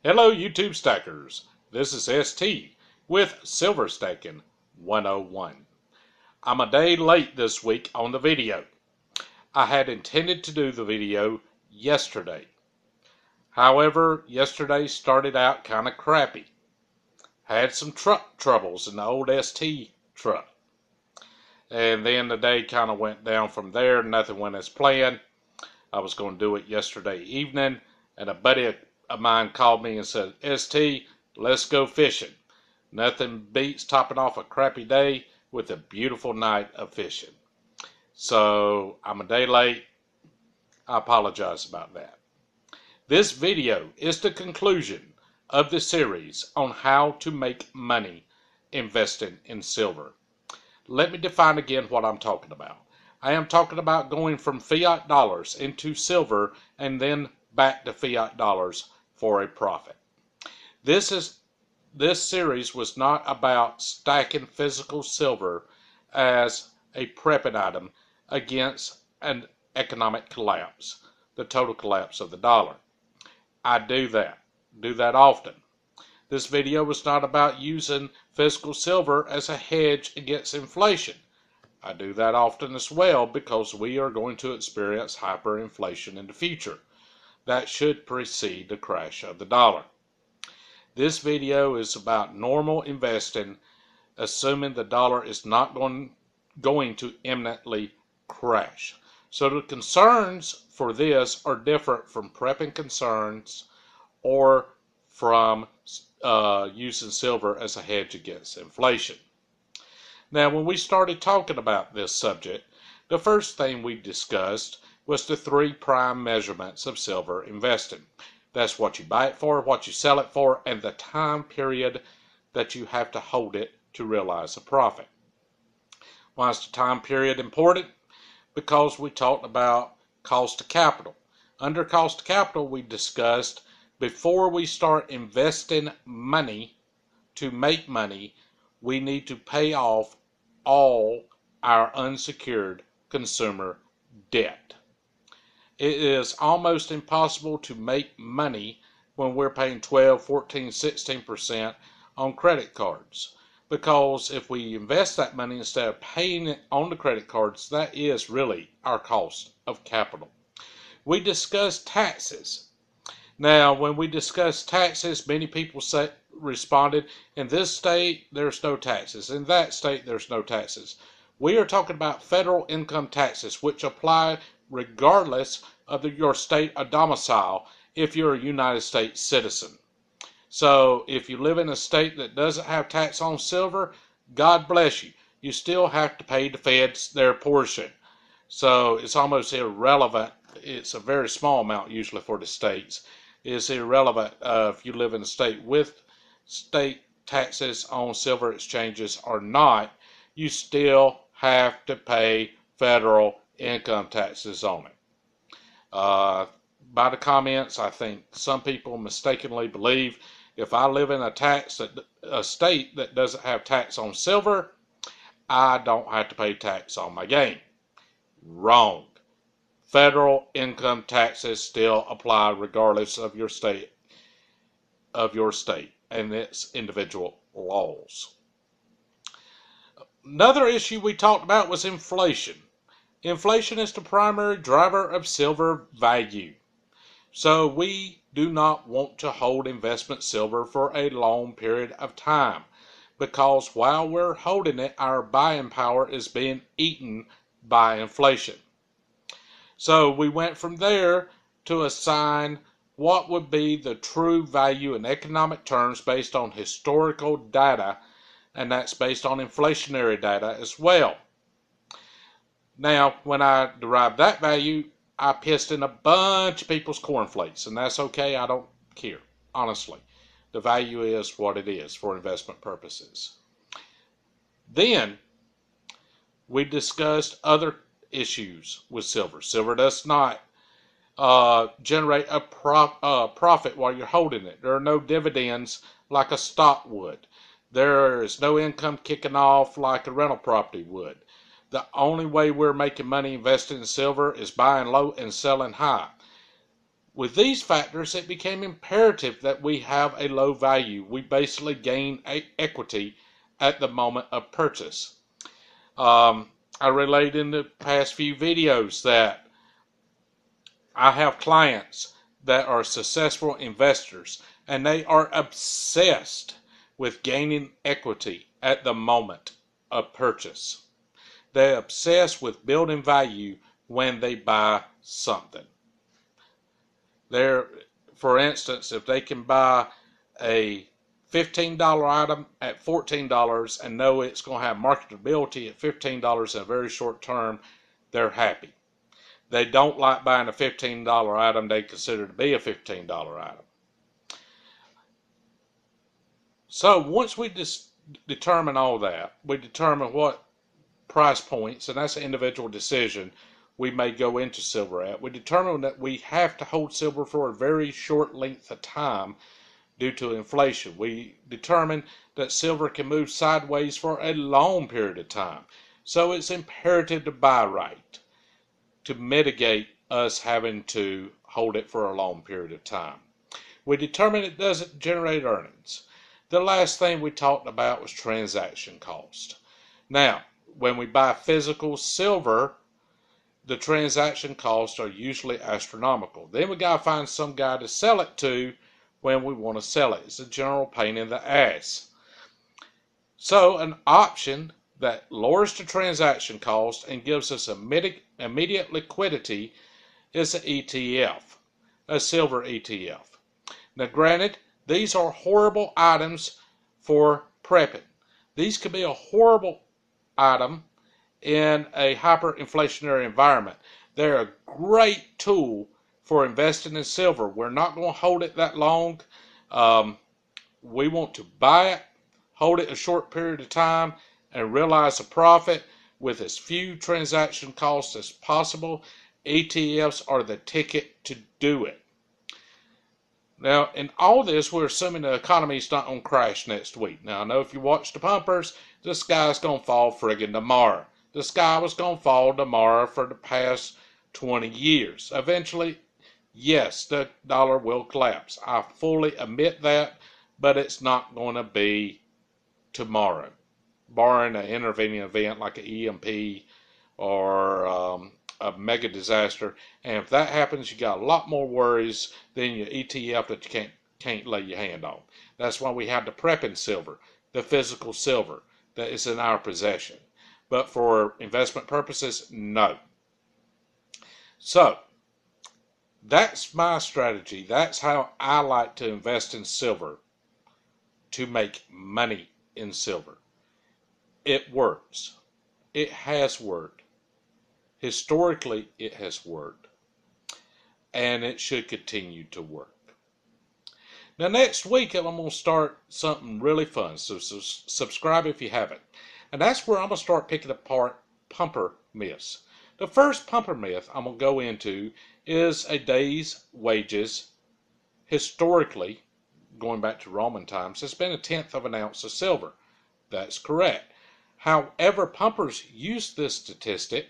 Hello YouTube stackers, this is ST with Silver Stacking 101. I'm a day late this week on the video. I had intended to do the video yesterday. However, yesterday started out kind of crappy. Had some truck troubles in the old ST truck. And then the day kind of went down from there. Nothing went as planned. I was going to do it yesterday evening, and a buddy of mine called me and said, ST, let's go fishing. Nothing beats topping off a crappy day with a beautiful night of fishing. So I'm a day late. I apologize about that. This video is the conclusion of the series on how to make money investing in silver. Let me define again what I'm talking about. I am talking about going from fiat dollars into silver and then back to fiat dollars for a profit. This series was not about stacking physical silver as a prepping item against an economic collapse, the total collapse of the dollar. I do that often. This video was not about using physical silver as a hedge against inflation. I do that often as well because we are going to experience hyperinflation in the future. That should precede the crash of the dollar. This video is about normal investing, assuming the dollar is not going to imminently crash. So the concerns for this are different from prepping concerns or from using silver as a hedge against inflation. Now, when we started talking about this subject, the first thing we discussed was the three prime measurements of silver investing. That's what you buy it for, what you sell it for, and the time period that you have to hold it to realize a profit. Why is the time period important? Because we talked about cost of capital. Under cost of capital, we discussed before we start investing money to make money, we need to pay off all our unsecured consumer debt. It is almost impossible to make money when we're paying 12, 14, 16% on credit cards. Because if we invest that money instead of paying it on the credit cards, that is really our cost of capital. We discussed taxes. Now, when we discussed taxes, many people responded, in this state, there's no taxes. In that state, there's no taxes. We are talking about federal income taxes, which apply regardless of your state of domicile if you're a United States citizen. So if you live in a state that doesn't have tax on silver, God bless you. You still have to pay the feds their portion. So it's almost irrelevant. It's a very small amount usually for the states. It's irrelevant if you live in a state with state taxes on silver exchanges or not. You still have to pay federal income taxes on it. By the comments, I think some people mistakenly believe if I live in a state that doesn't have tax on silver, I don't have to pay tax on my gain. Wrong. Federal income taxes still apply regardless of your state and its individual laws. Another issue we talked about was inflation. Inflation is the primary driver of silver value. So we do not want to hold investment silver for a long period of time because while we're holding it, our buying power is being eaten by inflation. So we went from there to assign what would be the true value in economic terms based on historical data, and that's based on inflationary data as well. Now, when I derived that value, I pissed in a bunch of people's cornflakes, and that's okay. I don't care, honestly. The value is what it is for investment purposes. Then we discussed other issues with silver. Silver does not generate a profit while you're holding it. There are no dividends like a stock would. There is no income kicking off like a rental property would. The only way we're making money investing in silver is buying low and selling high. With these factors, it became imperative that we have a low value. We basically gain equity at the moment of purchase. I relayed in the past few videos that I have clients that are successful investors, and they are obsessed with gaining equity at the moment of purchase. They're obsessed with building value when they buy something. For instance, if they can buy a $15 item at $14 and know it's going to have marketability at $15 in a very short term, they're happy. They don't like buying a $15 item they consider to be a $15 item. So once we determine all that, we determine what price points, and that's an individual decision, we may go into silver at. We determine that we have to hold silver for a very short length of time due to inflation. We determine that silver can move sideways for a long period of time. So it's imperative to buy right to mitigate us having to hold it for a long period of time. We determine it doesn't generate earnings. The last thing we talked about was transaction cost. Now, when we buy physical silver, the transaction costs are usually astronomical. Then we got to find some guy to sell it to when we want to sell it. It's a general pain in the ass. So an option that lowers the transaction cost and gives us immediate liquidity is an ETF, a silver ETF. Now granted, these are horrible items for prepping. These could be a horrible item in a hyperinflationary environment. They're a great tool for investing in silver. We're not going to hold it that long. We want to buy it, hold it a short period of time, and realize a profit with as few transaction costs as possible. ETFs are the ticket to do it. Now, in all this, we're assuming the economy's not going to crash next week. Now, I know if you watch the pumpers, the sky's going to fall friggin' tomorrow. The sky was going to fall tomorrow for the past 20 years. Eventually, yes, the dollar will collapse. I fully admit that, but it's not going to be tomorrow, barring an intervening event like an EMP or a mega disaster. And if that happens, you got a lot more worries than your ETF that you can't lay your hand on. That's why we have the prepping silver, the physical silver that is in our possession. But for investment purposes, no. So that's my strategy. That's how I like to invest in silver, to make money in silver. It works. It has worked. Historically, it has worked. And it should continue to work. Now, next week, I'm going to start something really fun. So subscribe if you haven't. And that's where I'm going to start picking apart pumper myths. The first pumper myth I'm going to go into is a day's wages, historically, going back to Roman times, has been 1/10 of an ounce of silver. That's correct. However, pumpers use this statistic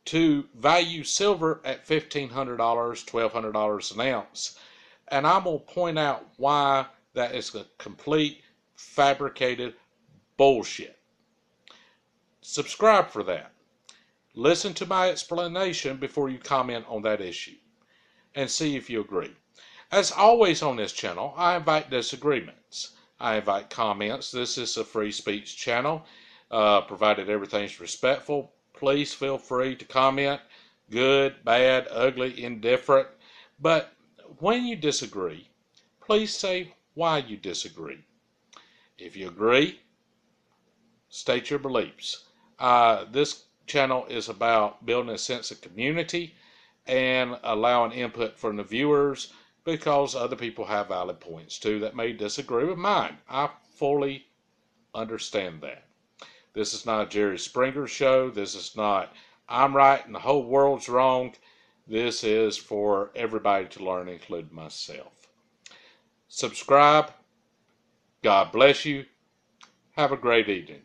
to value silver at $1,500, $1,200 an ounce. And I'm going to point out why that is a complete fabricated bullshit. Subscribe for that. Listen to my explanation before you comment on that issue and see if you agree. As always on this channel, I invite disagreements. I invite comments. This is a free speech channel, provided everything's respectful. Please feel free to comment, good, bad, ugly, indifferent. But when you disagree, please say why you disagree. If you agree, state your beliefs. This channel is about building a sense of community and allowing input from the viewers, because other people have valid points too that may disagree with mine. I fully understand that. This is not a Jerry Springer show. This is not I'm right and the whole world's wrong. This is for everybody to learn, including myself. Subscribe. God bless you. Have a great evening.